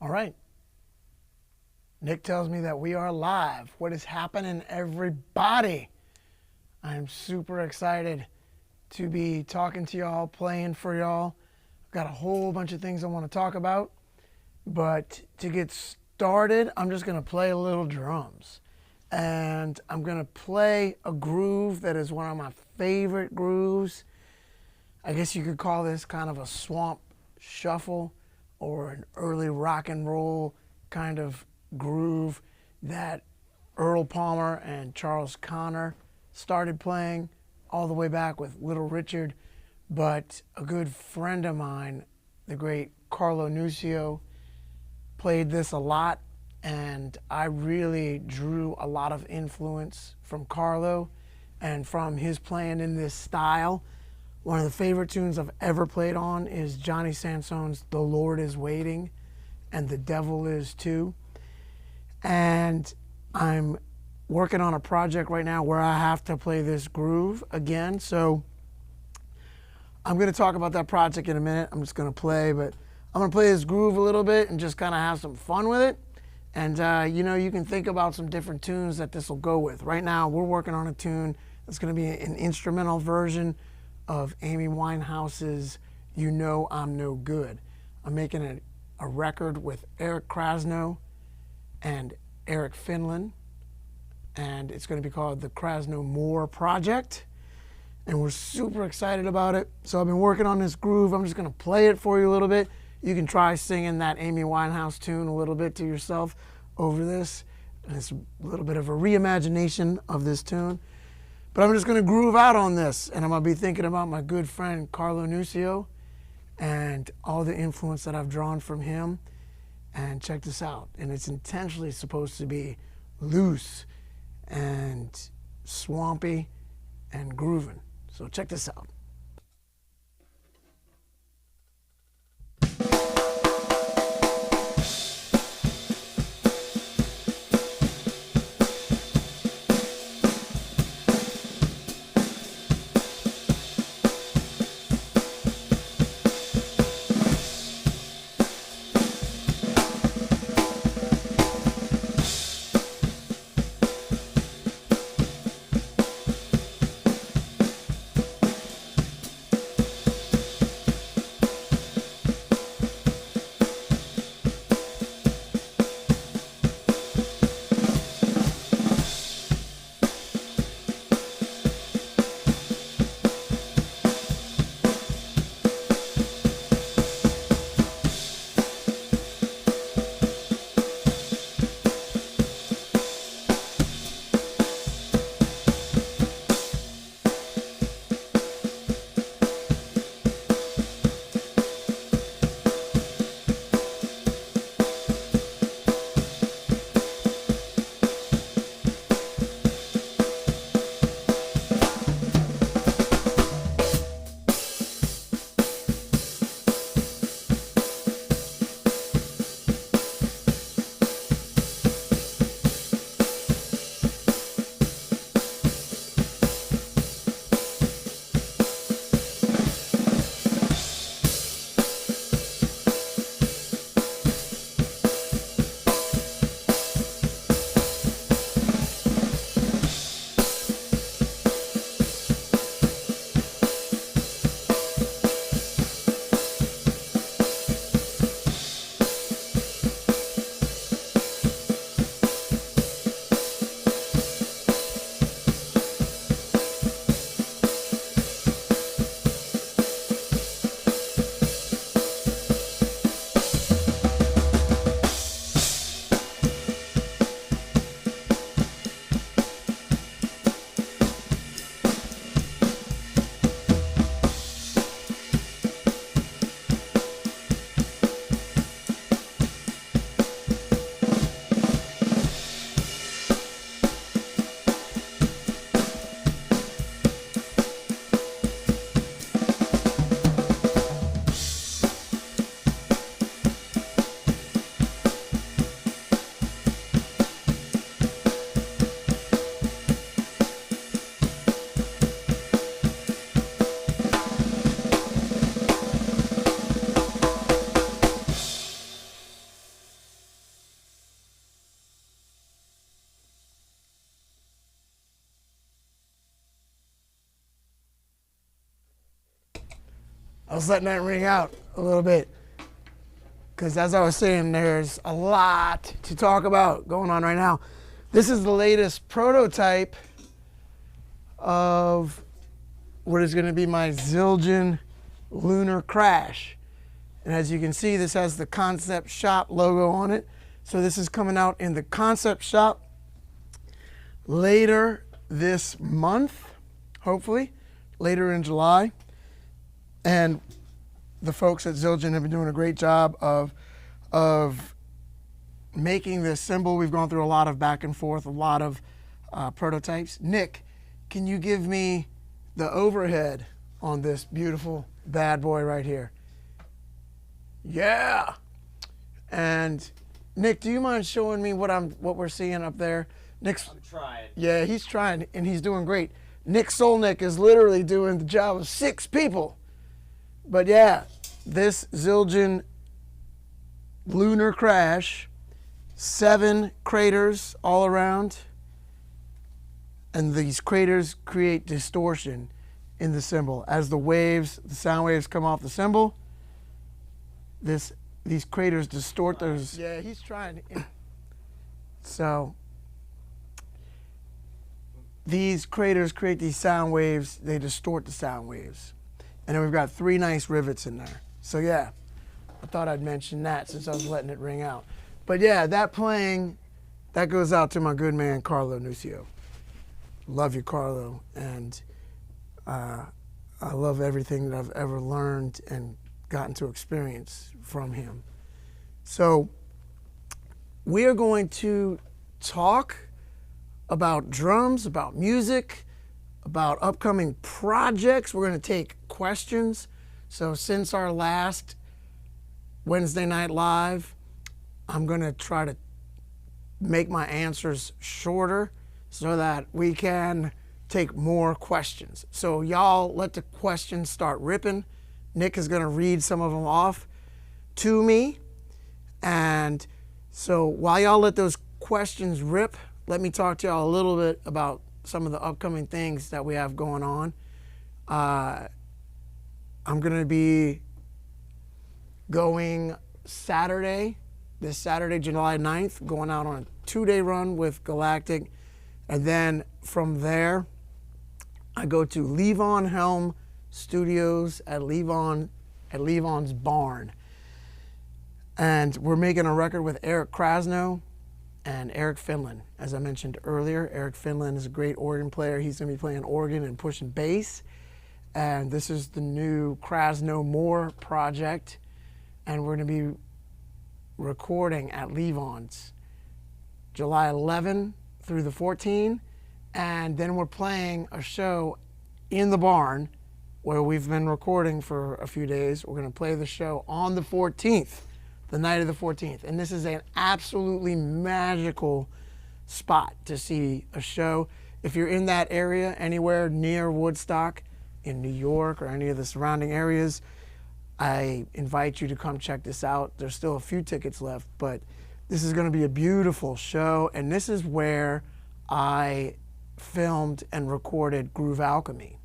All right. Nick tells me that we are live. What is happening, everybody? I'm super excited to be talking to y'all, playing for y'all. I've got a whole bunch of things I want to talk about. But to get started, I'm just going to play a little drums. And I'm going to play a groove that is one of my favorite grooves. I guess you could call this kind of a swamp shuffle or an early rock and roll kind of groove that Earl Palmer and Charles Connor started playing all the way back with Little Richard. But a good friend of mine, the great Carlo Nuccio, played this a lot, and I really drew a lot of influence from Carlo and from his playing in this style. One of the favorite tunes I've ever played on is Johnny Sansone's The Lord Is Waiting and The Devil Is Too. And I'm working on a project right now where I have to play this groove again. So I'm going to talk about that project in a minute. I'm just going to play, but I'm going to play this groove a little bit and just kind of have some fun with it. And, you can think about some different tunes that this will go with. Right now, we're working on a tune that's going to be an instrumental version of Amy Winehouse's You Know I'm No Good. I'm making a record with Eric Krasno and Eric Finland, and it's going to be called the Krasno Moore Project, and we're super excited about it. So I've been working on this groove. I'm just going to play it for you a little bit. You can try singing that Amy Winehouse tune a little bit to yourself over this, and it's a little bit of a reimagination of this tune. But I'm just going to groove out on this, and I'm going to be thinking about my good friend Carlo Nuccio and all the influence that I've drawn from him. And check this out. And it's intentionally supposed to be loose and swampy and grooving. So check this out. was letting that ring out a little bit. Because as I was saying, there's a lot to talk about going on right now. This is the latest prototype of what is going to be my Zildjian Lunar Crash. And as you can see, this has the concept shop logo on it. So this is coming out in the concept shop later this month, hopefully, later in July. And the folks at Zildjian have been doing a great job of making this cymbal. We've gone through a lot of back and forth, a lot of prototypes. Nick, can you give me the overhead on this beautiful bad boy right here? Yeah. And Nick, do you mind showing me what we're seeing up there? I'm trying. Yeah, he's trying, and he's doing great. Nick Solnick is literally doing the job of 6 people. But yeah, this Zildjian Lunar Crash, 7 craters all around, and these craters create distortion in the cymbal. As the sound waves come off the cymbal, these craters distort those. Yeah, he's trying. So these craters create these sound waves. They distort the sound waves. And then we've got 3 nice rivets in there. So yeah, I thought I'd mention that since I was letting it ring out. But yeah, that playing, that goes out to my good man, Carlo Nuccio. Love you, Carlo. And I love everything that I've ever learned and gotten to experience from him. So we are going to talk about drums, about music, about upcoming projects. We're going to take questions. So since our last Wednesday Night Live, I'm going to try to make my answers shorter so that we can take more questions. So y'all let the questions start ripping. Nick is going to read some of them off to me. And so while y'all let those questions rip, let me talk to y'all a little bit about some of the upcoming things that we have going on. I'm going to be going this Saturday, July 9th, going out on a 2-day run with Galactic. And then from there, I go to Levon Helm Studios at Levon's Barn. And we're making a record with Eric Krasno and Eric Finland. As I mentioned earlier, Eric Finland is a great organ player. He's going to be playing organ and pushing bass. And this is the new Krasno More project. And we're going to be recording at Levon's July 11 through the 14th. And then we're playing a show in the barn where we've been recording for a few days. We're going to play the show on the 14th, the night of the 14th. And this is an absolutely magical spot to see a show. If you're in that area, anywhere near Woodstock, in New York or any of the surrounding areas, I invite you to come check this out. There's still a few tickets left, but this is going to be a beautiful show. And this is where I filmed and recorded Groove Alchemy.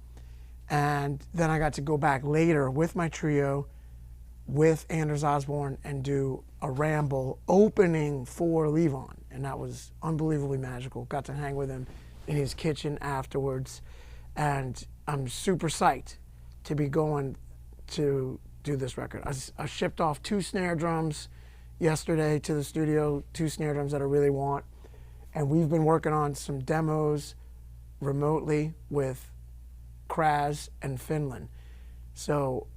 And then I got to go back later with my trio, with Anders Osborne, and do a ramble opening for Levon. And that was unbelievably magical. Got to hang with him in his kitchen afterwards. And I'm super psyched to be going to do this record. I shipped off 2 snare drums yesterday to the studio, 2 snare drums that I really want. And we've been working on some demos remotely with Kraz and Finland. So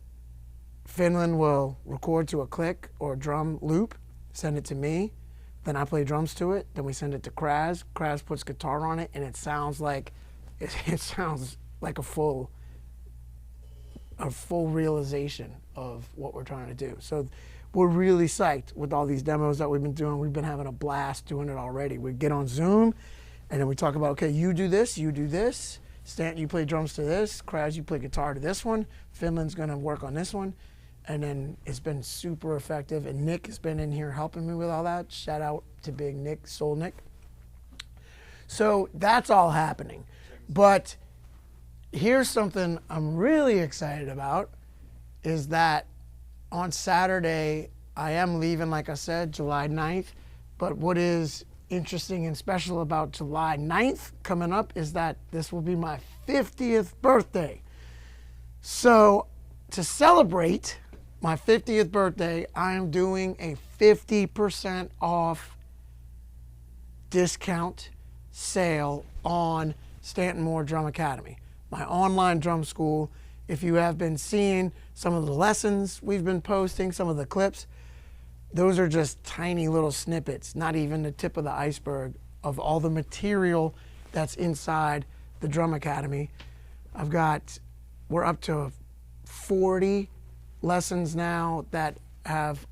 Finland will record to a click or a drum loop, send it to me, then I play drums to it, then we send it to Kraz. Kraz puts guitar on it, and it sounds like a full realization of what we're trying to do. So we're really psyched with all these demos that we've been doing. We've been having a blast doing it already. We get on Zoom, and then we talk about, okay, you do this, you do this. Stanton, you play drums to this. Kraz, you play guitar to this one. Finland's going to work on this one. And then it's been super effective. And Nick has been in here helping me with all that. Shout out to big Nick Solnick. So that's all happening. But here's something I'm really excited about. is that on Saturday, I am leaving, like I said, July 9th. But what is interesting and special about July 9th coming up is that this will be my 50th birthday. So to celebrate my 50th birthday, I am doing a 50% off discount sale on Stanton Drum Academy, my online drum school. If you have been seeing some of the lessons we've been posting, some of the clips, those are just tiny little snippets, not even the tip of the iceberg of all the material that's inside the Drum Academy. We're up to 40 lessons now that have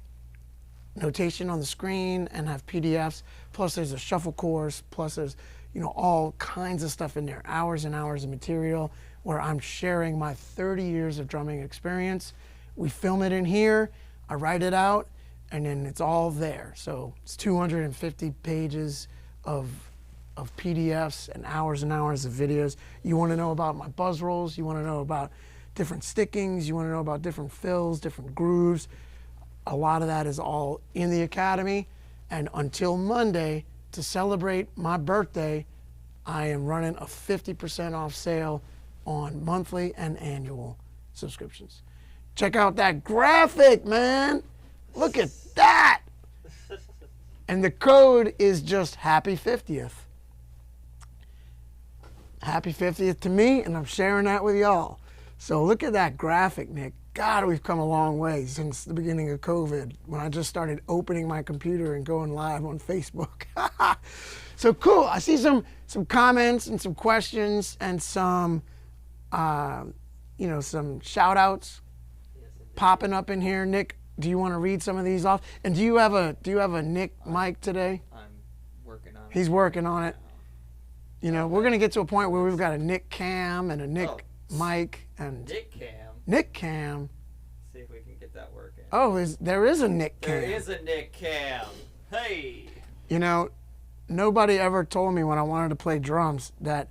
notation on the screen and have PDFs, plus there's a shuffle course, plus there's, all kinds of stuff in there, hours and hours of material where I'm sharing my 30 years of drumming experience. We film it in here, I write it out, and then it's all there. So it's 250 pages of PDFs and hours of videos. You want to know about my buzz rolls, you want to know about different stickings, you want to know about different fills, different grooves. A lot of that is all in the Academy. And until Monday, to celebrate my birthday, I am running a 50% off sale on monthly and annual subscriptions. Check out that graphic, man. Look at that. And the code is just Happy 50th. Happy 50th to me, and I'm sharing that with y'all. So look at that graphic, Nick. God, we've come a long way since the beginning of COVID, when I just started opening my computer and going live on Facebook. So cool. I see some comments and some questions and some shout outs popping up in here. Nick, do you want to read some of these off? And do you have a Nick mic today? I'm working on it. He's working on it. We're going to get to a point where we've got a Nick cam and a Nick mic and Nick cam. See if we can get that working. Oh, there is a Nick cam. There is a Nick cam. Hey. Nobody ever told me when I wanted to play drums that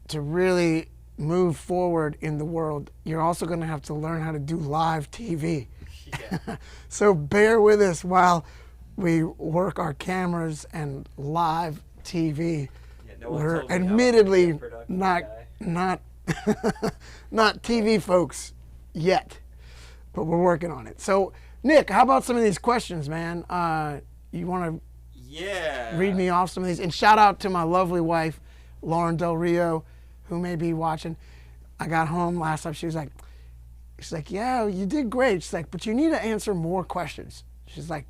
to really move forward in the world, you're also going to have to learn how to do live TV. Yeah. So bear with us while we work our cameras and live TV. Yeah, no We're admittedly not TV folks yet, but we're working on it. So Nick, how about some of these questions, man? You want to read me off some of these? And shout out to my lovely wife, Lauren Del Rio, who may be watching. I got home last time. She's like, yeah, you did great. She's like, but you need to answer more questions. She's like,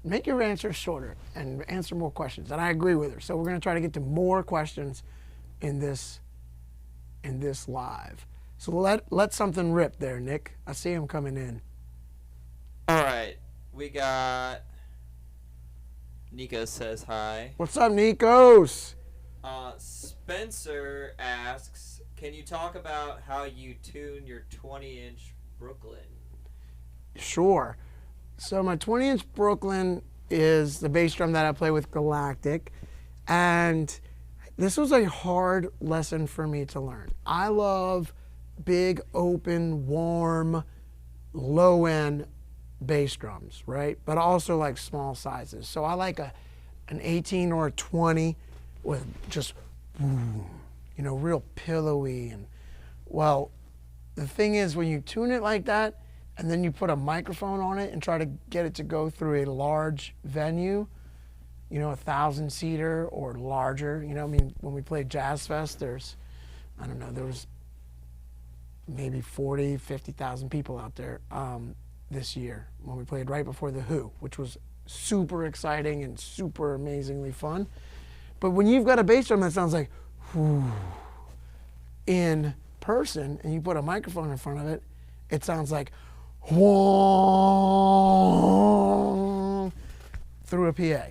make your answers shorter and answer more questions. And I agree with her. So we're going to try to get to more questions in this live. So let something rip there, Nick. I see him coming in. All right. We got Nico says hi. What's up, Nikos? Spencer asks, can you talk about how you tune your 20-inch Brooklyn? Sure. So my 20-inch Brooklyn is the bass drum that I play with Galactic. And this was a hard lesson for me to learn. I love big, open, warm, low-end bass drums, right? But I also like small sizes. So I like an 18 or a 20 with just, real pillowy. And well, the thing is, when you tune it like that, and then you put a microphone on it and try to get it to go through a large venue, 1,000-seater or larger. When we played Jazz Fest, there was maybe 40, 50,000 people out there this year when we played right before The Who, which was super exciting and super amazingly fun. But when you've got a bass drum that sounds like whoo, in person, and you put a microphone in front of it, it sounds like whoa through a PA.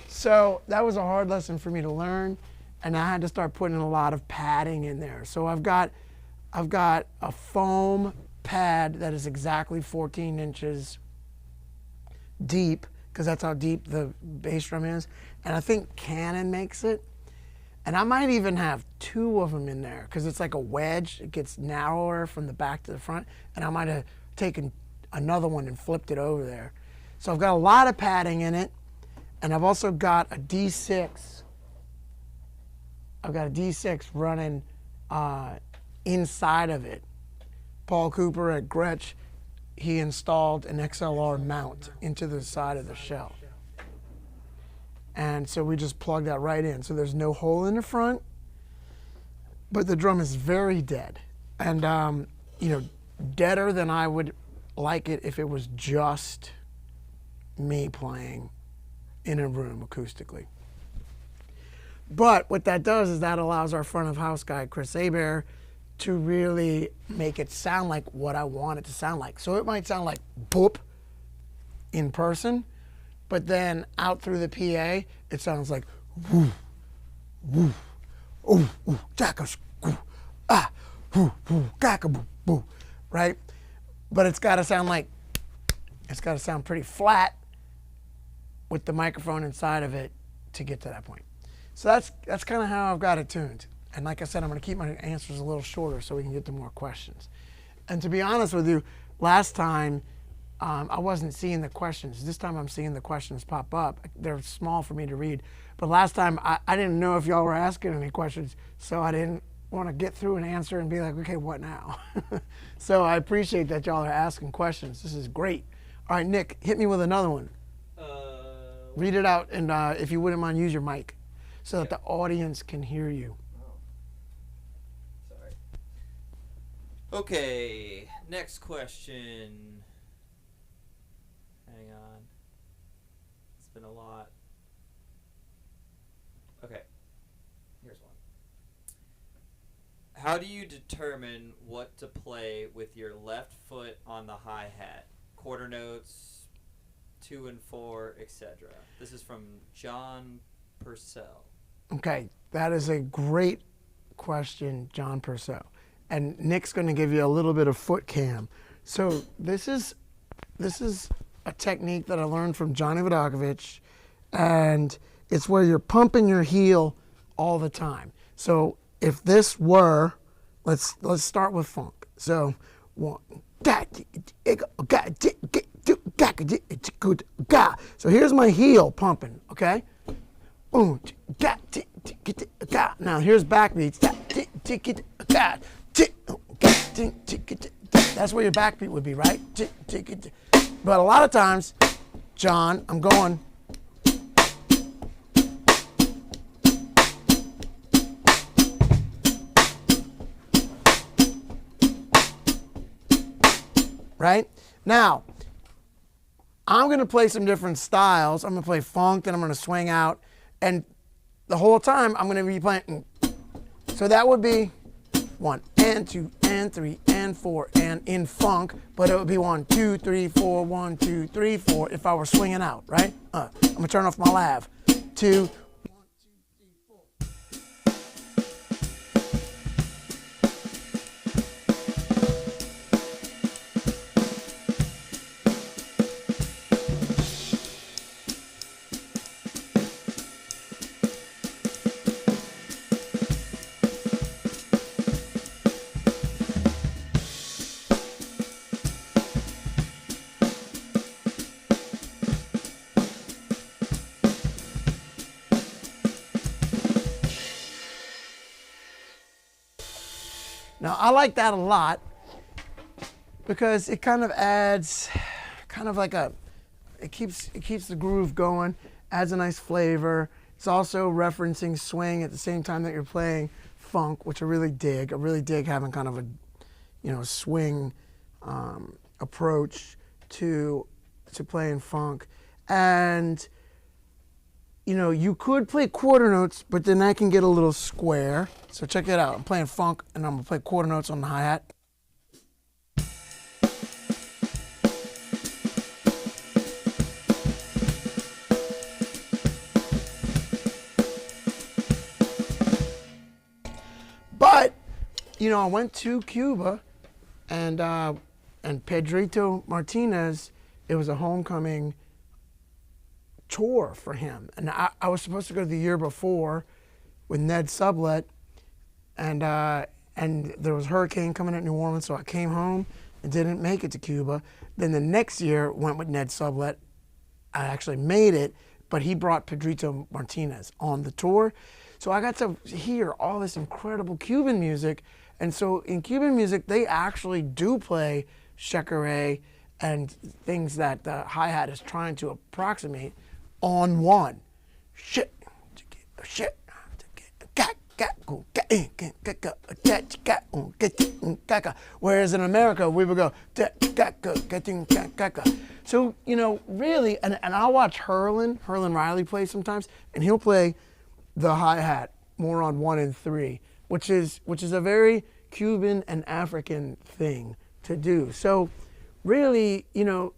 So that was a hard lesson for me to learn, and I had to start putting a lot of padding in there. So I've got a foam pad that is exactly 14 inches deep, because that's how deep the bass drum is. And I think Canon makes it. And I might even have 2 of them in there because it's like a wedge. It gets narrower from the back to the front. And I might have taken another one and flipped it over there. So I've got a lot of padding in it. And I've also got a D6. I've got a D6 running inside of it. Paul Cooper at Gretsch, he installed an XLR mount into the side of the shell. And so we just plug that right in. So there's no hole in the front, but the drum is very dead. And, you know, deader than I would like it if it was just me playing in a room acoustically. But what that does is that allows our front of house guy, Chris Abear, to really make it sound like what I want it to sound like. So it might sound like boop in person, but then out through the PA, it sounds like woo, woo, ooh, ooh, jacka, ah, woo, woo, gacka, boo, boo, right? But it's got to sound like, it's got to sound pretty flat with the microphone inside of it to get to that point. So that's kind of how I've got it tuned. And like I said, I'm going to keep my answers a little shorter so we can get to more questions. And to be honest with you, last time I wasn't seeing the questions. This time I'm seeing the questions pop up. They're small for me to read. But last time I didn't know if y'all were asking any questions, so I didn't want to get through an answer and be like, okay, what now? So I appreciate that y'all are asking questions. This is great. All right, Nick, hit me with another one. Read it out, and if you wouldn't mind, use your mic so that the audience can hear you. Sorry. Okay, next question. Hang on. It's been a lot. Okay, here's one. How do you determine what to play with your left foot on the hi-hat? Quarter notes, 2 and 4, etc. This is from John Purcell. Okay, that is a great question, John Purcell. And Nick's going to give you a little bit of foot cam. So this is a technique that I learned from Johnny Vodakovich, and it's where you're pumping your heel all the time. So if this were, let's start with funk. So so here's my heel pumping, okay? Now here's backbeats. That's where your backbeat would be, right? But a lot of times, John, I'm going. Right? Now, I'm going to play some different styles. I'm going to play funk, then I'm going to swing out. And the whole time, I'm going to be playing. So that would be 1 and 2 and 3 and 4 and in funk, but it would be 1, 2, 3, 4, 1, 2, 3, 4 if I were swinging out, right? I'm going to turn off my lav. 2, 1, 2, 3, 4. Now, I like that a lot because it kind of adds kind of like it keeps the groove going, adds a nice flavor. It's also referencing swing at the same time that you're playing funk, which I really dig. I really dig having kind of a, swing approach to playing funk. And you could play quarter notes, but then that can get a little square. So check that out. I'm playing funk, and I'm going to play quarter notes on the hi-hat. But, I went to Cuba, and Pedrito Martinez, it was a homecoming tour for him. And I was supposed to go the year before, with Ned Sublet, and there was a hurricane coming at New Orleans, so I came home and didn't make it to Cuba. Then the next year went with Ned Sublet. I actually made it, but he brought Pedrito Martinez on the tour. So I got to hear all this incredible Cuban music. And so in Cuban music, they actually do play shekere and things that the hi-hat is trying to approximate on one. Shit, shit. Whereas in America, we would go, so, you know, really, and I'll watch Herlin Riley play sometimes, and he'll play the hi-hat more on 1 and 3, which is a very Cuban and African thing to do. So really, you know,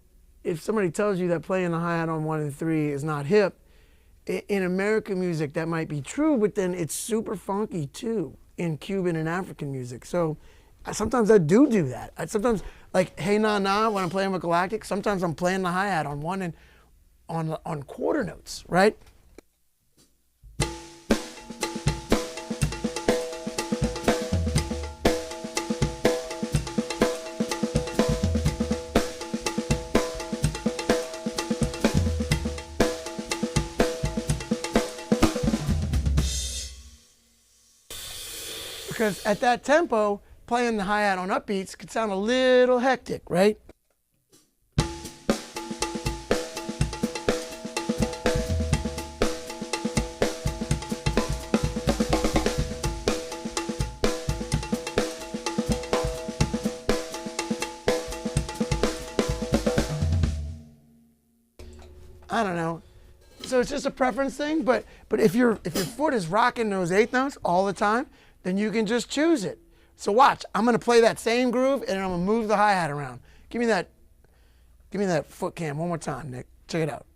if somebody tells you that playing the hi-hat on 1 and 3 is not hip, in American music that might be true, but then it's super funky too in Cuban and African music. So sometimes I do that. Sometimes, like Hey Na Na, when I'm playing with Galactic, sometimes I'm playing the hi-hat on 1 and on quarter notes, right? Because at that tempo, playing the hi-hat on upbeats could sound a little hectic, right? I don't know. So it's just a preference thing, but if your foot is rocking those eighth notes all the time, then you can just choose it. So watch, I'm gonna play that same groove and I'm gonna move the hi-hat around. Give me that foot cam one more time, Nick. Check it out.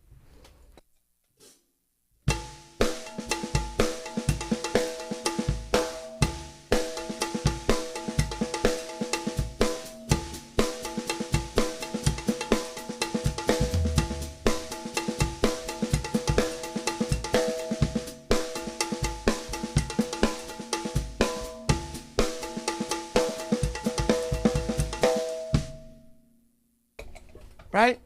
Right?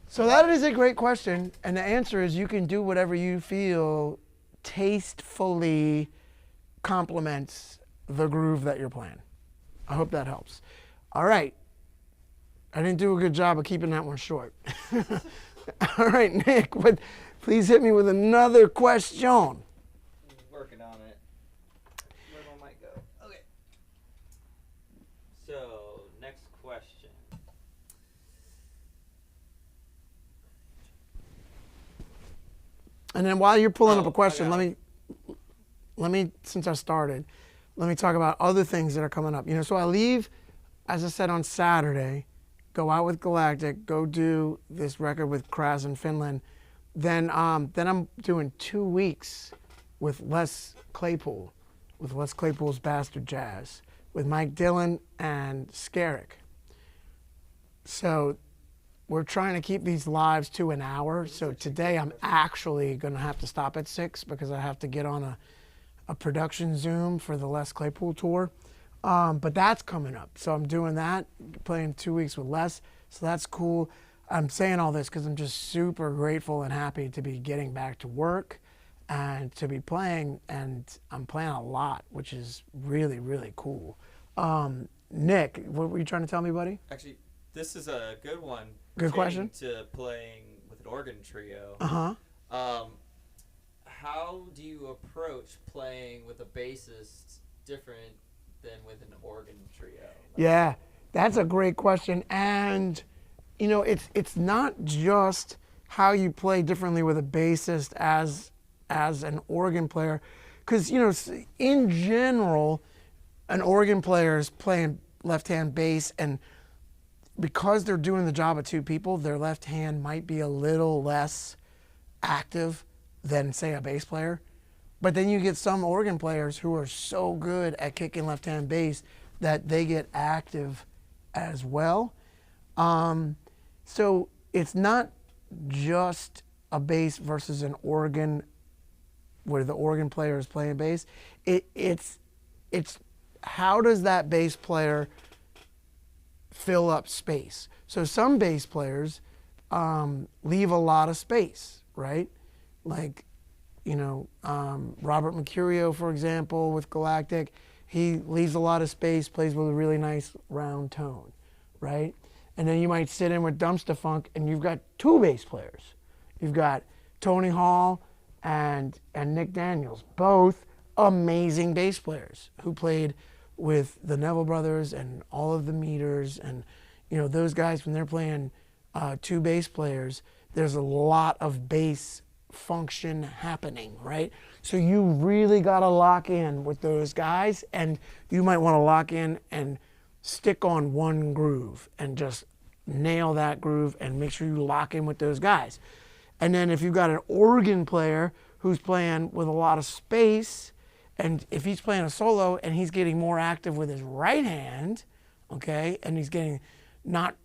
So that is a great question, and the answer is you can do whatever you feel tastefully complements the groove that you're playing. I hope that helps. All right. I didn't do a good job of keeping that one short. All right, Nick, please hit me with another question. Working on it. Where one might go. Okay. So, next question. And then while you're pulling up a question, let me, since I started, let me talk about other things that are coming up. You know, so I leave, as I said, on Saturday, go out with Galactic, go do this record with Kraz in Finland. Then I'm doing 2 weeks with Les Claypool, with Les Claypool's Bastard Jazz, with Mike Dillon and Skerrick. So we're trying to keep these lives to an hour. So today I'm actually going to have to stop at 6 because I have to get on a production Zoom for the Les Claypool tour. But that's coming up. So I'm doing that, playing 2 weeks with Les. So that's cool. I'm saying all this because I'm just super grateful and happy to be getting back to work and to be playing. And I'm playing a lot, which is really, really cool. Nick, what were you trying to tell me, buddy? Actually, this is a good one. Good question. To playing with an organ trio. Uh-huh. How do you approach playing with a bassist different than with an organ trio? Yeah, that's a great question. And, you know, it's not just how you play differently with a bassist as an organ player. Because, you know, in general, an organ player is playing left-hand bass, and because they're doing the job of 2 people, their left hand might be a little less active than, say, a bass player. But then you get some organ players who are so good at kicking left-hand bass that they get active as well. So it's not just a bass versus an organ where the organ player is playing bass. It's how does that bass player fill up space? So some bass players leave a lot of space, right? Like, Robert Mercurio, for example, with Galactic, he leaves a lot of space, plays with a really nice round tone, right? And then you might sit in with Dumpster Funk and you've got two bass players. You've got Tony Hall and Nick Daniels, both amazing bass players who played with the Neville Brothers and all of the Meters. And, those guys, when they're playing two bass players, there's a lot of bass function happening, right? So you really got to lock in with those guys, and you might want to lock in and stick on one groove and just nail that groove and make sure you lock in with those guys. And then if you've got an organ player who's playing with a lot of space, and if he's playing a solo and he's getting more active with his right hand, okay, and he's getting not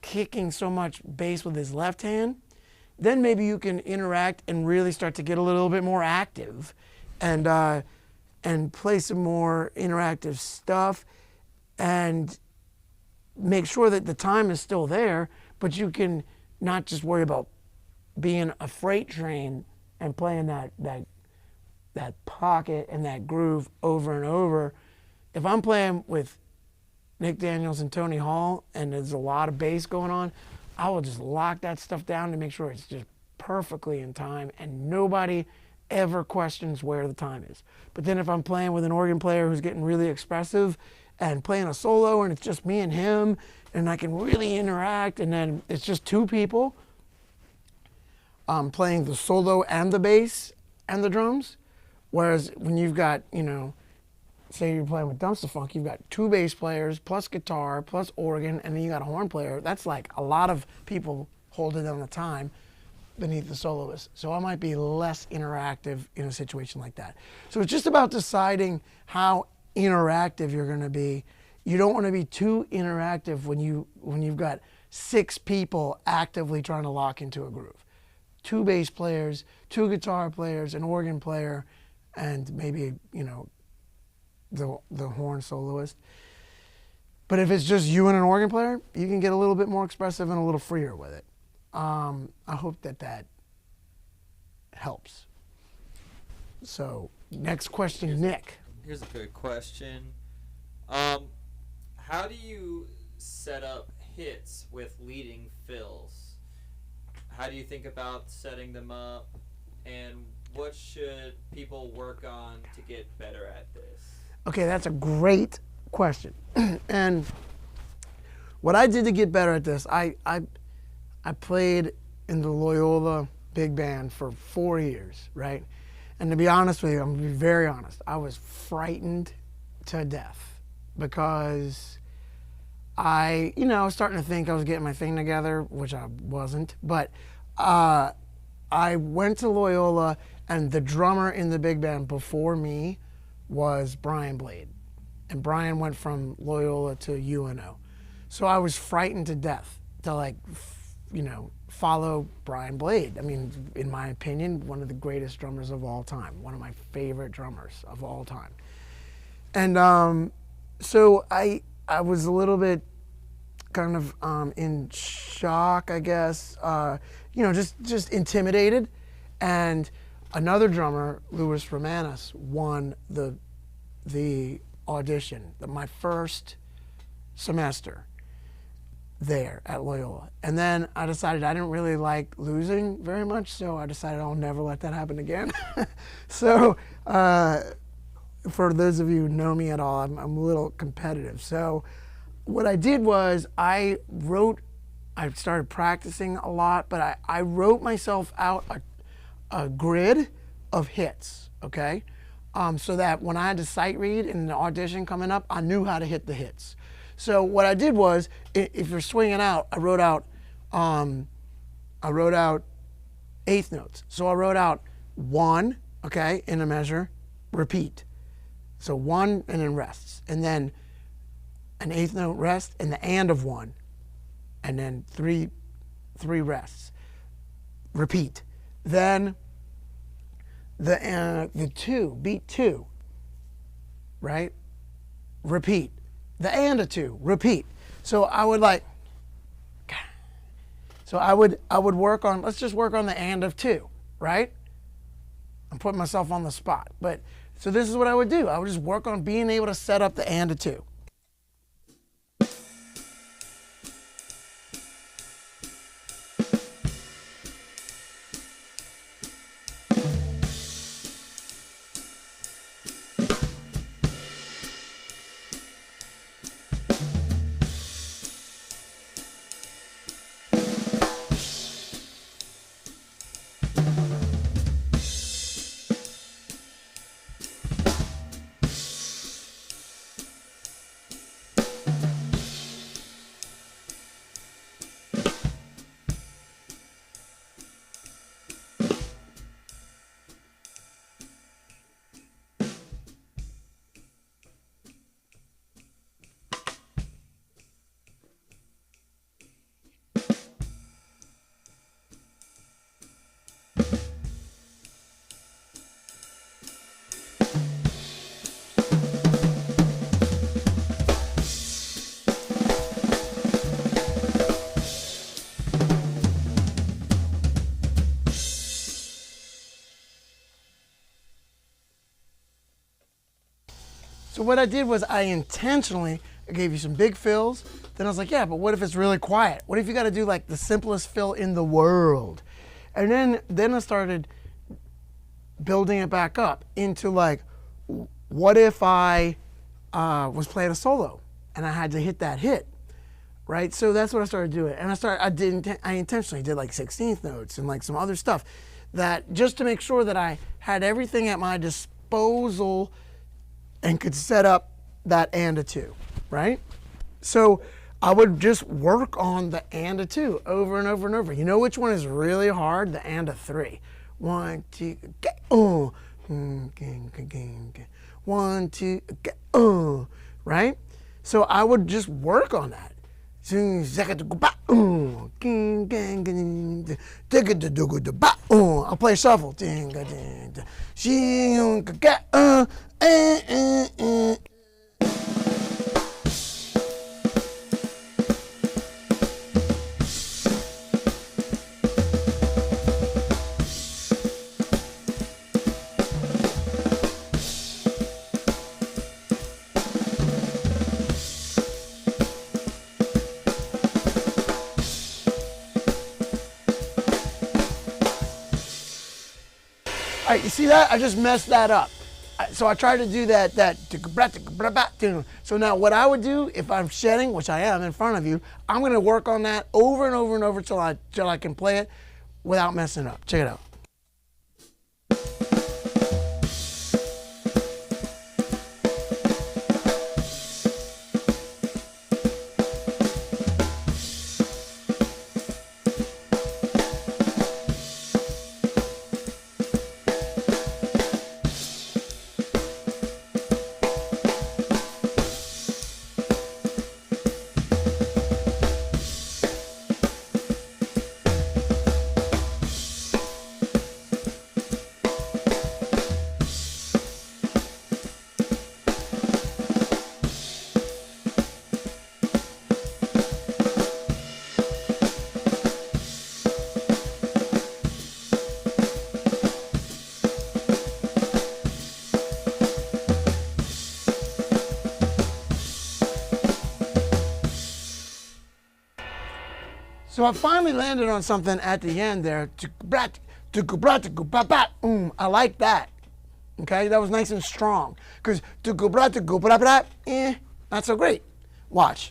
kicking so much bass with his left hand, then maybe you can interact and really start to get a little bit more active and play some more interactive stuff and make sure that the time is still there, but you can not just worry about being a freight train and playing that pocket and that groove over and over. If I'm playing with Nick Daniels and Tony Hall and there's a lot of bass going on, I will just lock that stuff down to make sure it's just perfectly in time and nobody ever questions where the time is. But then if I'm playing with an organ player who's getting really expressive and playing a solo and it's just me and him and I can really interact, and then it's just two people playing the solo and the bass and the drums, whereas when you've got, say you're playing with Dumpster Funk, you've got two bass players plus guitar plus organ, and then you got a horn player. That's like a lot of people holding down the time beneath the soloist. So I might be less interactive in a situation like that. So it's just about deciding how interactive you're going to be. You don't want to be too interactive when you've got 6 people actively trying to lock into a groove. 2 bass players, 2 guitar players, an organ player, and maybe, the horn soloist. But if it's just you and an organ player, you can get a little bit more expressive and a little freer with it. I hope that helps. So, next question, Nick. Here's a good question. How do you set up hits with leading fills? How do you think about setting them up? And what should people work on to get better at this? Okay, that's a great question. And what I did to get better at this, I played in the Loyola big band for 4 years, right? And to be honest with you, I'm going to be very honest, I was frightened to death because I was starting to think I was getting my thing together, which I wasn't. But I went to Loyola, and the drummer in the big band before me was Brian Blade. And Brian went from Loyola to UNO. So I was frightened to death to follow Brian Blade. I mean, in my opinion, one of the greatest drummers of all time, one of my favorite drummers of all time. And so I was a little bit kind of in shock, I guess, just intimidated. And another drummer, Louis Romanis, won the audition, my first semester there at Loyola. And then I decided I didn't really like losing very much, so I decided I'll never let that happen again. So for those of you who know me at all, I'm a little competitive. So what I did was I started practicing a lot, but I wrote myself out a grid of hits, okay? So that when I had to sight read in the audition coming up, I knew how to hit the hits. So what I did was, if you're swinging out, I wrote out 1/8 notes. So I wrote out 1, okay, in a measure, repeat. So 1 and then rests, and then an 1/8 note rest and the and of 1, and then three rests. Repeat. Then the two, beat two, right? Repeat. The and a two, repeat. So I would like, so I would work on, let's just work on the and of two, right? I'm putting myself on the spot. But, so this is what I would do. I would just work on being able to set up the and of two. So what I did was I intentionally gave you some big fills. Then I was like, yeah, but what if it's really quiet? What if you got to do like the simplest fill in the world? And then I started building it back up into like, what if I was playing a solo and I had to hit that hit, right? So that's what I started doing. And I intentionally did like 16th notes and like some other stuff that just to make sure that I had everything at my disposal and could set up that and a two, right? So I would just work on the and a two over and over and over. You know which one is really hard? The and a three. 1, 2, get, 1, 2, get, right? So I would just work on that. I'll play shuffle. All right, you see that? I just messed that up. So I tried to do that. So now what I would do if I'm shedding, which I am in front of you, I'm gonna work on that over and over and over till I can play it without messing up. Check it out. So I finally landed on something at the end there. I like that. Okay, that was nice and strong. Because not so great. Watch.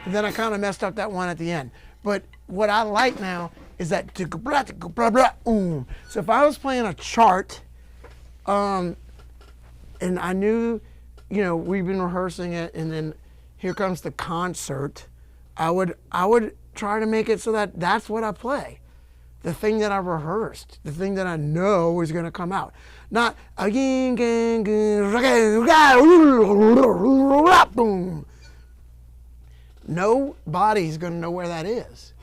And then I kind of messed up that one at the end. But what I like now is that so if I was playing a chart, And I knew, we've been rehearsing it, and then here comes the concert. I would try to make it so that that's what I play. The thing that I rehearsed, the thing that I know is going to come out. Not nobody's going to know where that is.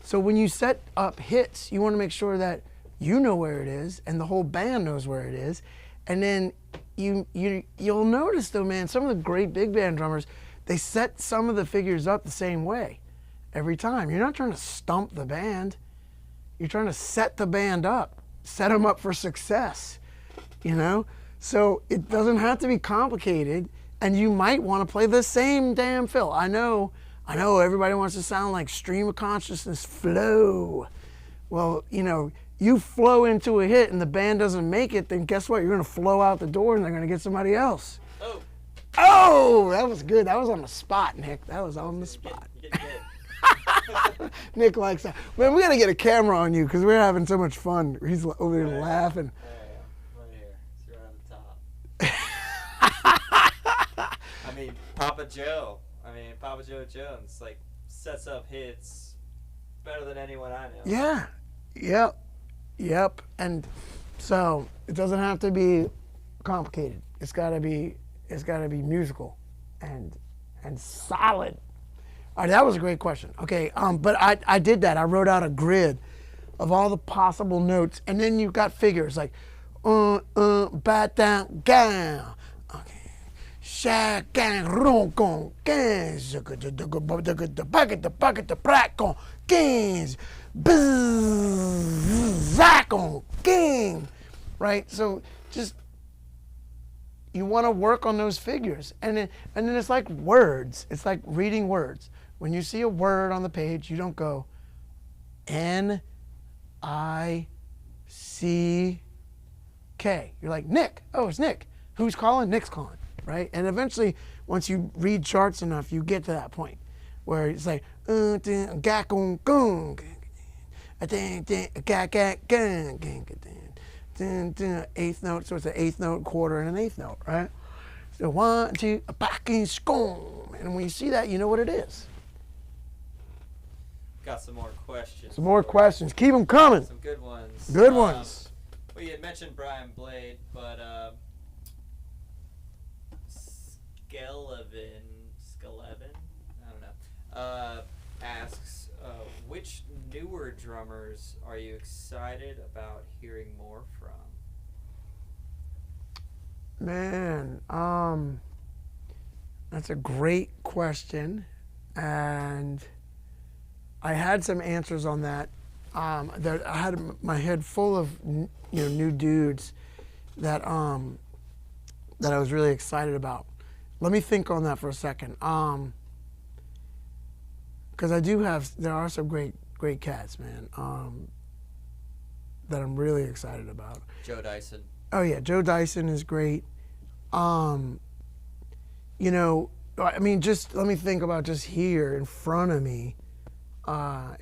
So when you set up hits, you want to make sure that you know where it is and the whole band knows where it is. And then you'll notice though, man, some of the great big band drummers, they set some of the figures up the same way every time. You're not trying to stump the band. You're trying to set the band up, set them up for success, So it doesn't have to be complicated, and you might want to play the same damn fill. I know everybody wants to sound like stream of consciousness flow. Well, you flow into a hit and the band doesn't make it, then guess what? You're going to flow out the door and they're going to get somebody else. Oh, that was good. That was on the spot, Nick. That was on the spot. Nick likes that. Man, we got to get a camera on you because we're having so much fun. He's over there laughing. Right here. It's right on the top. Papa Joe Jones, sets up hits better than anyone I know. Yeah. Yep. And so it doesn't have to be complicated. It's got to be musical and solid. All right, that was a great question. Okay, but I did that. I wrote out a grid of all the possible notes, and then you've got figures like bat down, down. Okay, shag gang, ron con, gang, the bucket, the brack on, gangs, zack on, gang. Right. So just. You want to work on those figures, and then it's like words. It's like reading words. When you see a word on the page, you don't go N-I-C-K. You're like, Nick. Oh, it's Nick. Who's calling? Nick's calling, right? And eventually, once you read charts enough, you get to that point where it's like eighth note, so it's an eighth note, quarter, and an eighth note, right? So 1, 2, a backing scone, and when you see that, you know what it is. Got some more questions. Some more questions. Keep them coming. Some good ones. Good ones. Well, you had mentioned Brian Blade, but Skelevin, I don't know, asks, which newer drummers are you excited about hearing more from? Man, that's a great question, and I had some answers on that. I had my head full of new dudes that I was really excited about. Let me think on that for a second. Because there are some great cats, man, that I'm really excited about. Joe Dyson. Oh yeah, Joe Dyson is great. Just let me think about just here in front of me,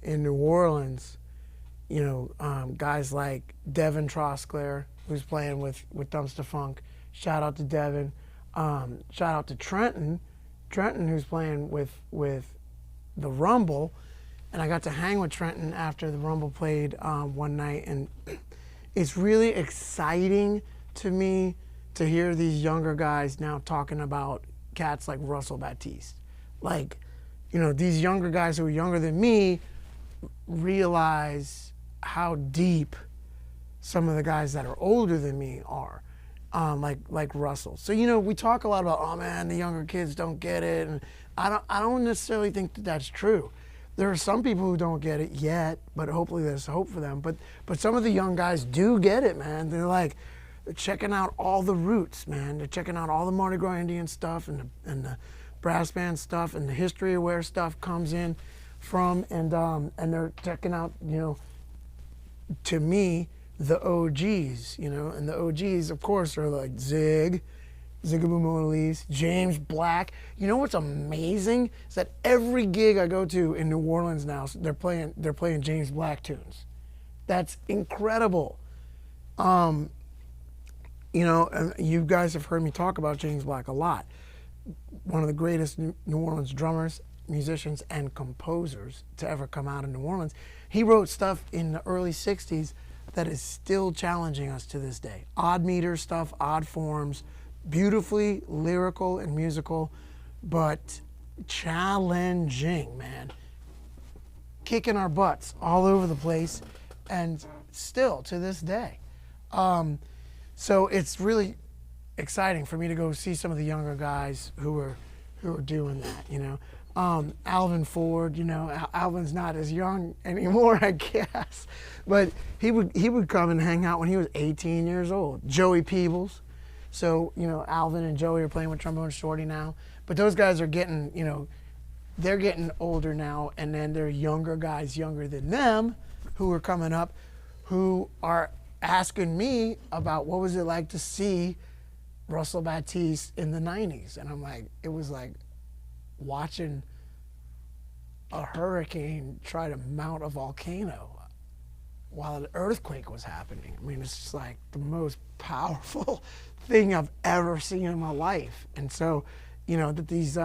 in New Orleans, guys like Devin Trosclair, who's playing with Dumpster Funk. Shout out to Devin. Shout out to Trenton, who's playing with the Rumble, and I got to hang with Trenton after the Rumble played one night, and it's really exciting to me to hear these younger guys now talking about cats like Russell Baptiste. These younger guys who are younger than me realize how deep some of the guys that are older than me are, like Russell. So we talk a lot about, oh man, the younger kids don't get it, and I don't necessarily think that that's true. There are some people who don't get it yet, but hopefully there's hope for them. But some of the young guys do get it, man. They're checking out all the roots, man. They're checking out all the Mardi Gras Indian stuff and the brass band stuff and the history of where stuff comes in from, and they're checking out, to me, the OGs, and the OGs, of course, are like Zigaboo Mona Lisa, James Black. You know what's amazing is that every gig I go to in New Orleans now, they're playing James Black tunes. That's incredible. You know, you guys have heard me talk about James Black a lot. One of the greatest New Orleans drummers, musicians, and composers to ever come out of New Orleans. He wrote stuff in the early 60s that is still challenging us to this day. Odd meter stuff, odd forms, beautifully lyrical and musical, but challenging, man. Kicking our butts all over the place, and still to this day. So it's really exciting for me to go see some of the younger guys who are doing that, you know. Alvin Ford, you know, Alvin's not as young anymore, I guess, but he would come and hang out when he was 18 years old. Joey Peebles, so you know, Alvin and Joey are playing with Trombone Shorty now, but those guys are getting, you know, they're getting older now, and then there are younger guys younger than them who are coming up, who are asking me about what was it like to see Russell Batiste in the 90s, and I'm like, it was like watching a hurricane try to mount a volcano while an earthquake was happening. I mean, it's just like the most powerful thing I've ever seen in my life. And so, you know, that these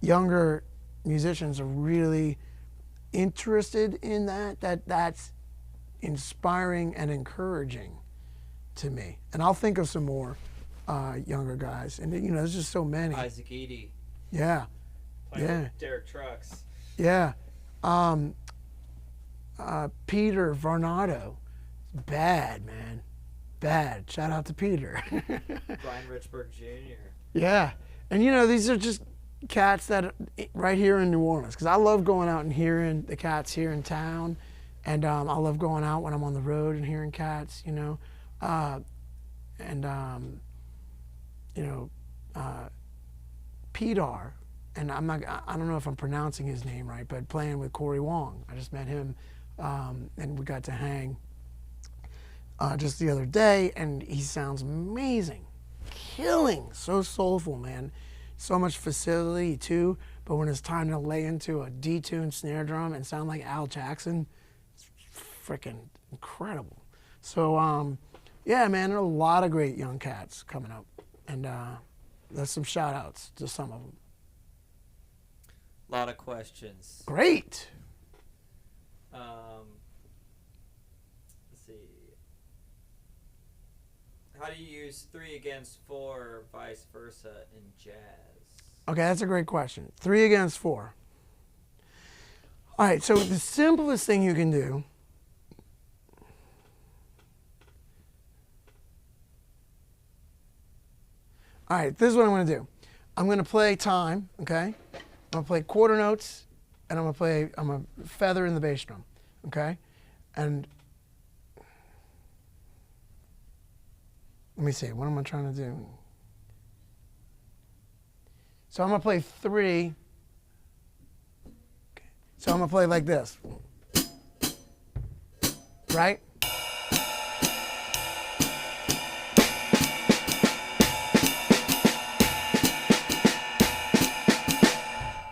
younger musicians are really interested in that's inspiring and encouraging to me. And I'll think of some more younger guys. And, you know, there's just so many. Isaac Eady. Yeah. Yeah. Derek Trucks. Yeah. Peter Varnado. Bad, man. Bad. Shout out to Peter. Brian Richburg Jr. Yeah. And, you know, these are just cats that right here in New Orleans, because I love going out and hearing the cats here in town. And I love going out when I'm on the road and hearing cats, you know. You know, Pedar. And I don't know if I'm pronouncing his name right, but playing with Corey Wong. I just met him, and we got to hang just the other day, and he sounds amazing. Killing. So soulful, man. So much facility, too, but when it's time to lay into a detuned snare drum and sound like Al Jackson, it's freaking incredible. So, yeah, man, there are a lot of great young cats coming up, and there's some shout-outs to some of them. A lot of questions. Great. Let's see. How do you use 3 against 4 or vice versa in jazz? Okay, that's a great question. 3 against 4. All right, so the simplest thing you can do all right, this is what I'm going to do. I'm going to play time, okay? I'm going to play quarter notes, and I'm going to feather in the bass drum, okay? And let me see, what am I trying to do? So I'm going to play 3. Okay. So I'm going to play like this, right?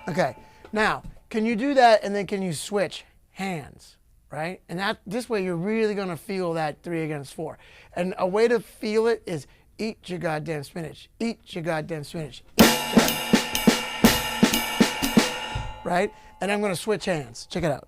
Okay, now, can you do that and then can you switch hands, right? And this way you're really going to feel that 3 against 4. And a way to feel it is eat your goddamn spinach, eat your goddamn spinach, right? And I'm going to switch hands. Check it out.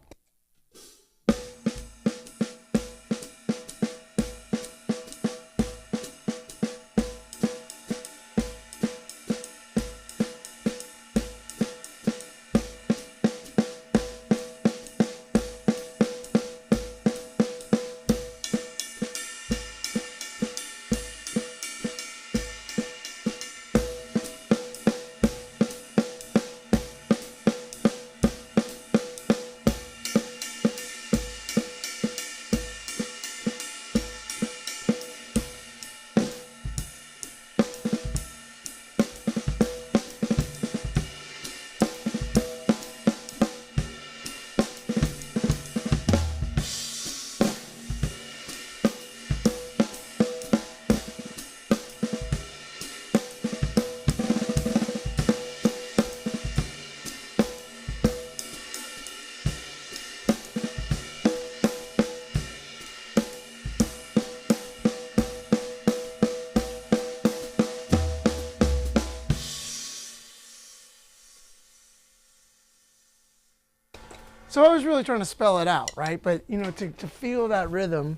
So I was really trying to spell it out, right? But you know, to feel that rhythm,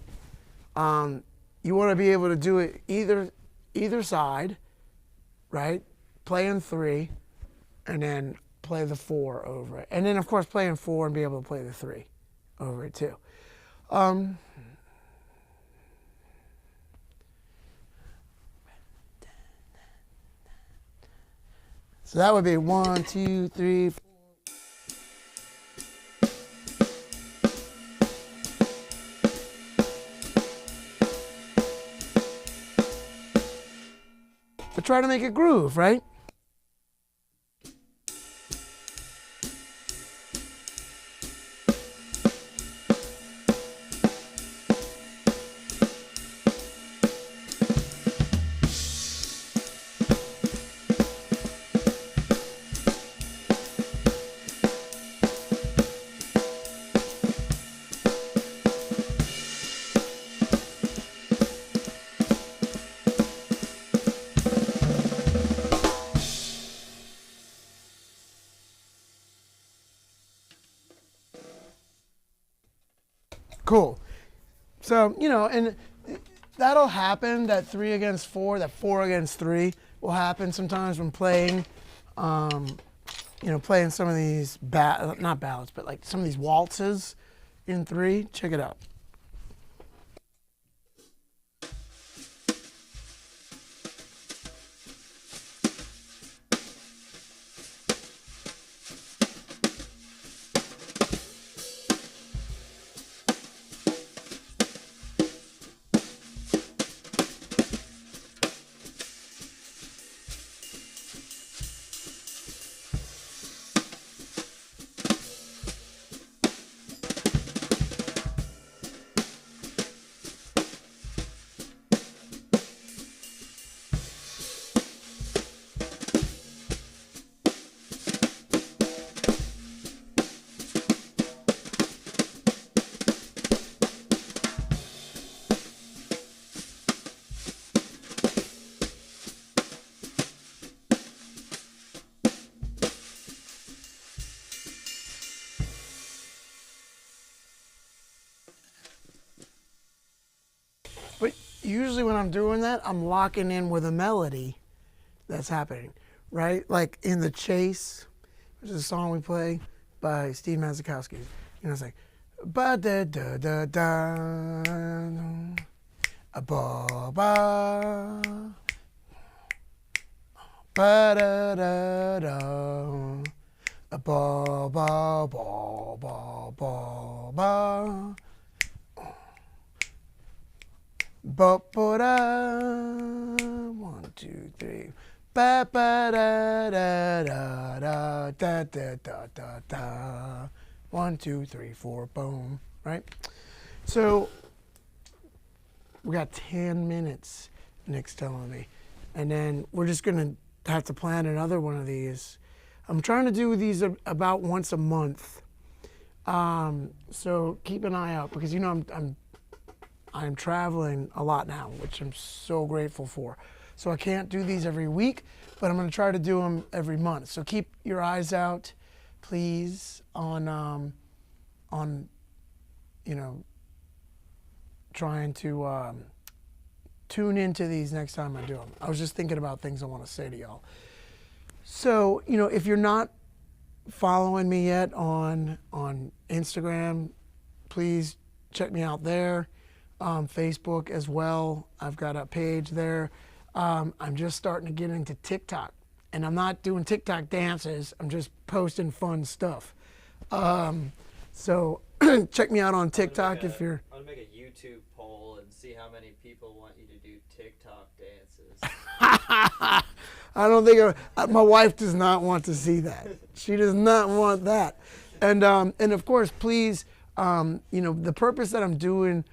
you want to be able to do it either side, right? Play in 3, and then play the 4 over it, and then of course play in 4 and be able to play the 3 over it too. So that would be 1, 2, 3, 4. But try to make it groove, right? Cool. So, you know, and that'll happen, that 3 against 4, that 4 against 3 will happen sometimes when playing, you know, playing some of these, not ballads, but like some of these waltzes in 3. Check it out. But usually when I'm doing that, I'm locking in with a melody that's happening, right? Like in The Chase, which is a song we play by Steve Mazikowski. You know, it's like, ba da da da da, a ba ba, ba da da da, a ba ba ba ba ba ba. Ba ba da, 1, 2, 3, ba ba da da da da da da da da da, 1, 2, 3, 4, boom, right? So we got 10 minutes, Nick's telling me, and then we're just gonna have to plan another one of these. I'm trying to do these about once a month, so keep an eye out, because you know I'm traveling a lot now, which I'm so grateful for. So I can't do these every week, but I'm going to try to do them every month. So keep your eyes out, please, on you know, trying to tune into these next time I do them. I was just thinking about things I want to say to y'all. So, you know, if you're not following me yet on Instagram, please check me out there. Facebook as well. I've got a page there. I'm just starting to get into TikTok, and I'm not doing TikTok dances. I'm just posting fun stuff. So check me out on TikTok if you're. I'm gonna make a YouTube poll and see how many people want you to do TikTok dances. I don't think my wife does not want to see that. She does not want that. And of course, please, you know, the purpose that I'm doing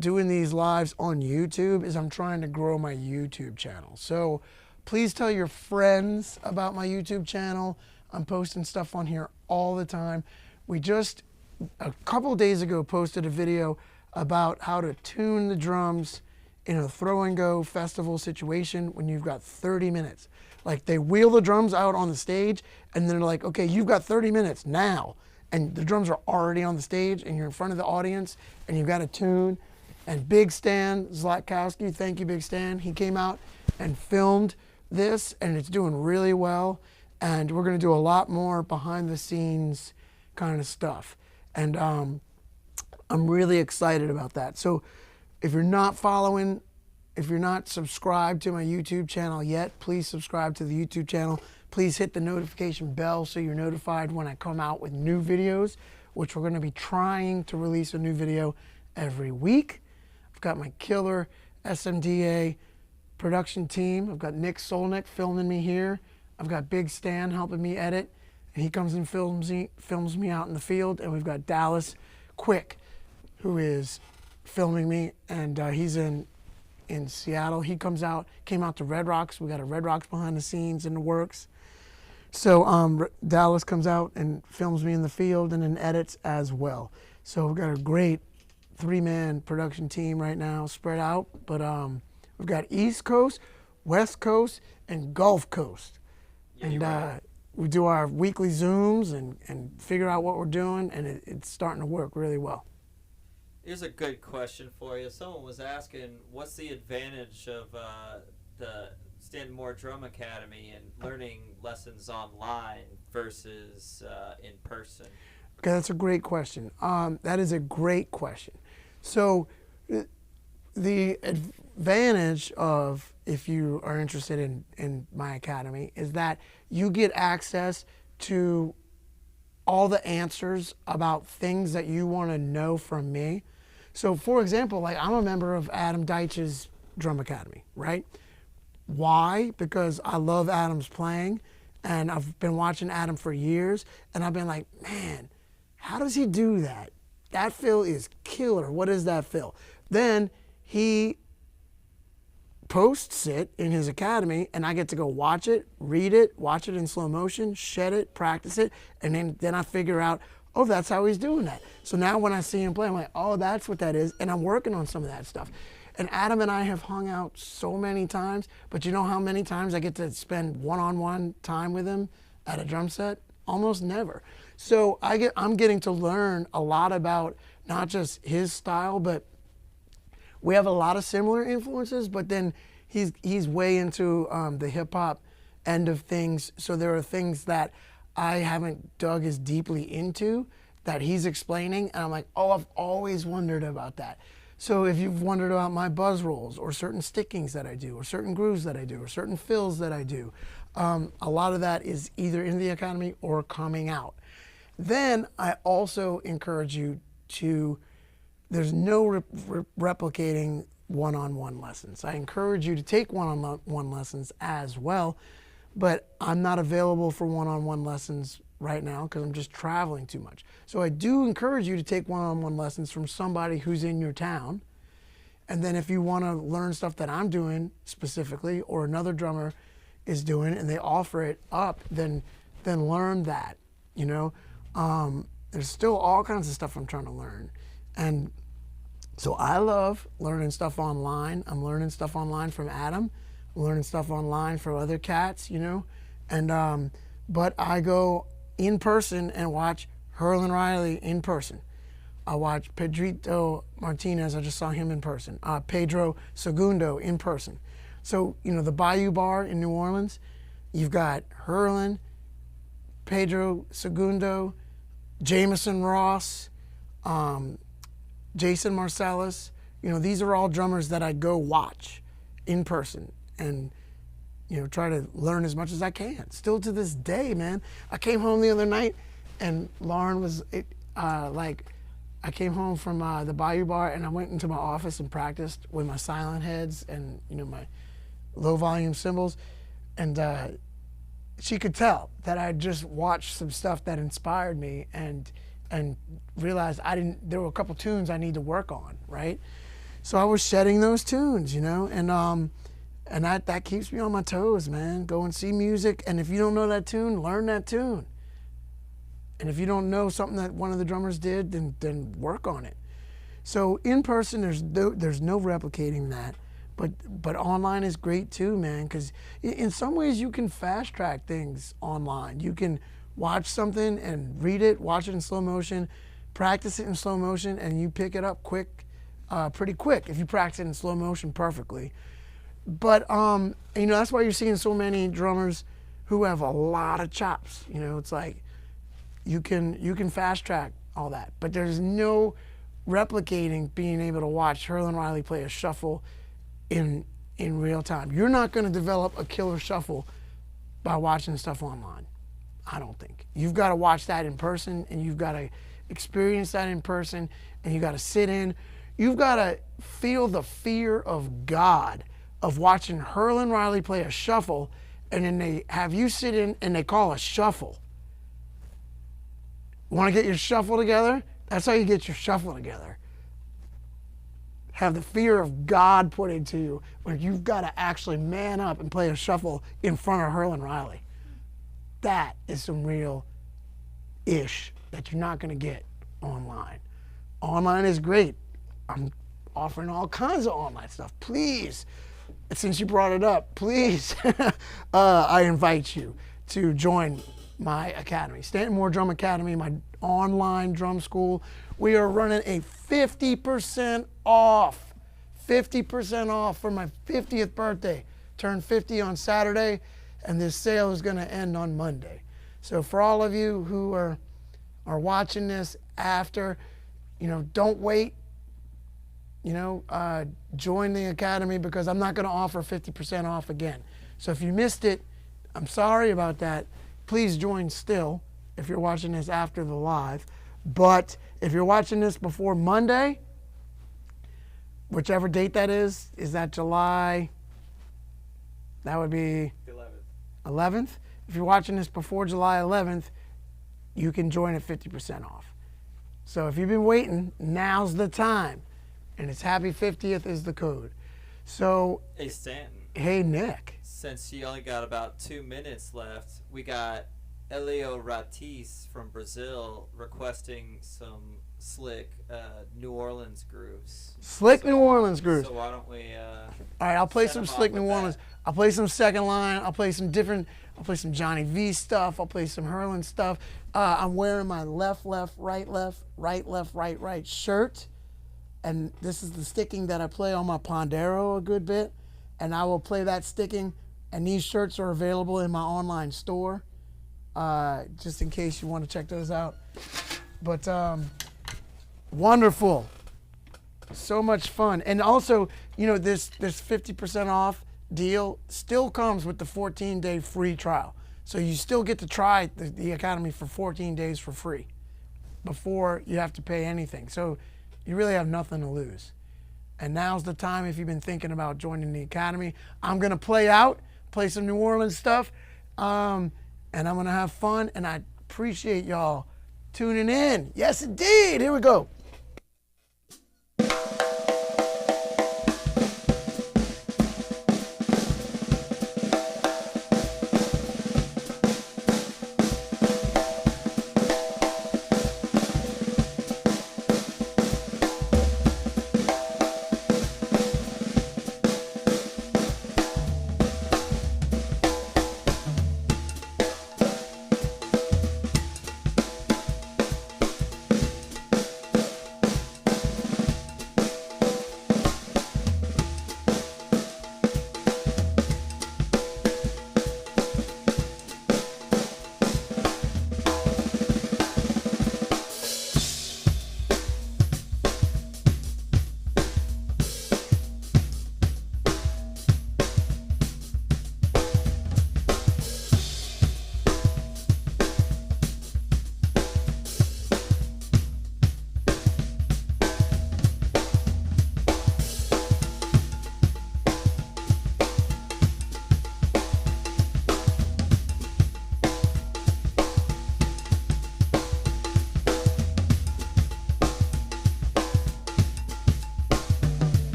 these lives on YouTube is I'm trying to grow my YouTube channel. So please tell your friends about my YouTube channel. I'm posting stuff on here all the time. We just, a couple of days ago, posted a video about how to tune the drums in a throw and go festival situation when you've got 30 minutes. Like, they wheel the drums out on the stage and they're like, okay, you've got 30 minutes now. and the drums are already on the stage, and you're in front of the audience, and you've got a tune. And Big Stan Zlatkowski, thank you, Big Stan. He came out and filmed this, and it's doing really well. And we're going to do a lot more behind the scenes kind of stuff. And I'm really excited about that. So if you're not following, if you're not subscribed to my YouTube channel yet, please subscribe to the YouTube channel. Please hit the notification bell so you're notified when I come out with new videos, which we're going to be trying to release a new video every week. I've got my killer SMDA production team. I've got Nick Solnick filming me here. I've got Big Stan helping me edit, and he comes and films me out in the field. And we've got Dallas Quick, who is filming me, and he's in Seattle. He came out to Red Rocks. We got a Red Rocks behind the scenes in the works. So Dallas comes out and films me in the field and then edits as well. So we've got a great 3-man production team right now spread out, but we've got East Coast, West Coast, and Gulf Coast. Yeah, and we do our weekly Zooms and figure out what we're doing, and it's starting to work really well. Here's a good question for you. Someone was asking, what's the advantage of the Stanton Moore Drum Academy and learning lessons online versus in person? Okay, that's a great question. That is a great question. So the advantage of, if you are interested in my academy, is that you get access to all the answers about things that you want to know from me. So for example, like, I'm a member of Adam Deitch's Drum Academy, right? Why? Because I love Adam's playing, and I've been watching Adam for years, and I've been like, man, how does he do that? That fill is killer. What is that fill? Then he posts it in his academy, and I get to go watch it, read it, watch it in slow motion, shed it, practice it, and then I figure out, oh, that's how he's doing that. So now when I see him play, I'm like, oh, that's what that is, and I'm working on some of that stuff. And Adam and I have hung out so many times, but you know how many times I get to spend one-on-one time with him at a drum set? Almost never. So I'm getting to learn a lot about not just his style, but we have a lot of similar influences, but then he's way into the hip hop end of things. So there are things that I haven't dug as deeply into that he's explaining, and I'm like, oh, I've always wondered about that. So if you've wondered about my buzz rolls or certain stickings that I do or certain grooves that I do or certain fills that I do, a lot of that is either in the academy or coming out. Then I also encourage you to, there's no replicating one-on-one lessons. I encourage you to take one-on-one lessons as well, but I'm not available for one-on-one lessons right now because I'm just traveling too much. So I do encourage you to take one-on-one lessons from somebody who's in your town. And then if you want to learn stuff that I'm doing specifically or another drummer is doing and they offer it up, then learn that, you know. There's still all kinds of stuff I'm trying to learn. And so I love learning stuff online. I'm learning stuff online from Adam. I'm learning stuff online from other cats, you know. And but I go in person and watch Herlin Riley in person. I watch Pedrito Martinez, I just saw him in person. Pedro Segundo in person. So, you know, the Bayou Bar in New Orleans, you've got Herlin, Pedro Segundo, Jameson Ross, Jason Marcellus. You know, these are all drummers that I go watch in person and, you know, try to learn as much as I can. Still to this day, man. I came home the other night and Lauren was I came home from the Bayou Bar and I went into my office and practiced with my silent heads and, you know, my low volume cymbals. And she could tell that I just watched some stuff that inspired me and realized there were a couple tunes I need to work on, right? So I was shedding those tunes, you know, and that keeps me on my toes, man. Go and see music, and if you don't know that tune, learn that tune. And if you don't know something that one of the drummers did, then work on it. So in person, there's no replicating that, but online is great too, man, because in some ways you can fast track things online. You can watch something and read it, watch it in slow motion, practice it in slow motion, and you pick it up pretty quick if you practice it in slow motion perfectly. But that's why you're seeing so many drummers who have a lot of chops. It's like you can fast track all that, but there's no replicating being able to watch Herlin Riley play a shuffle in real time. You're not going to develop a killer shuffle by watching stuff online, I don't think. You've got to watch that in person, and you've got to experience that in person, and you got to sit in. You've got to feel the fear of God of watching Herlin Riley play a shuffle, and then they have you sit in and they call a shuffle. Want to get your shuffle together? That's how you get your shuffle together. Have the fear of God put into you when you've got to actually man up and play a shuffle in front of Herlin Riley. That is some real ish that you're not going to get online. Online is great. I'm offering all kinds of online stuff. Please, since you brought it up, please, I invite you to join my academy, Stanton Moore Drum Academy, my online drum school. We are running a 50% off, 50% off for my 50th birthday. Turned 50 on Saturday, and this sale is going to end on Monday. So for all of you who are watching this after, don't wait. Join the academy, because I'm not going to offer 50% off again. So if you missed it, I'm sorry about that. Please join still if you're watching this after the live. But if you're watching this before Monday, whichever date that is that July? That would be 11th. If you're watching this before July 11th, you can join at 50% off. So if you've been waiting, now's the time. And it's Happy 50th is the code. So, Hey, Stanton. Hey, Nick. Since you only got about 2 minutes left, we got Elio Ratiz from Brazil requesting some slick New Orleans grooves. Slick New Orleans grooves. So why don't we... all right, I'll play some slick New Orleans. I'll play some second line. I'll play some Johnny V stuff. I'll play some Herlin stuff. I'm wearing my left, right shirt. And this is the sticking that I play on my Pondero a good bit. And I will play that sticking. And these shirts are available in my online store, just in case you want to check those out. But wonderful. So much fun. And also, this 50% off deal still comes with the 14-day free trial. So you still get to try the Academy for 14 days for free before you have to pay anything. So you really have nothing to lose. And now's the time if you've been thinking about joining the Academy. I'm going to play some New Orleans stuff, and I'm going to have fun, and I appreciate y'all tuning in. Yes, indeed. Here we go.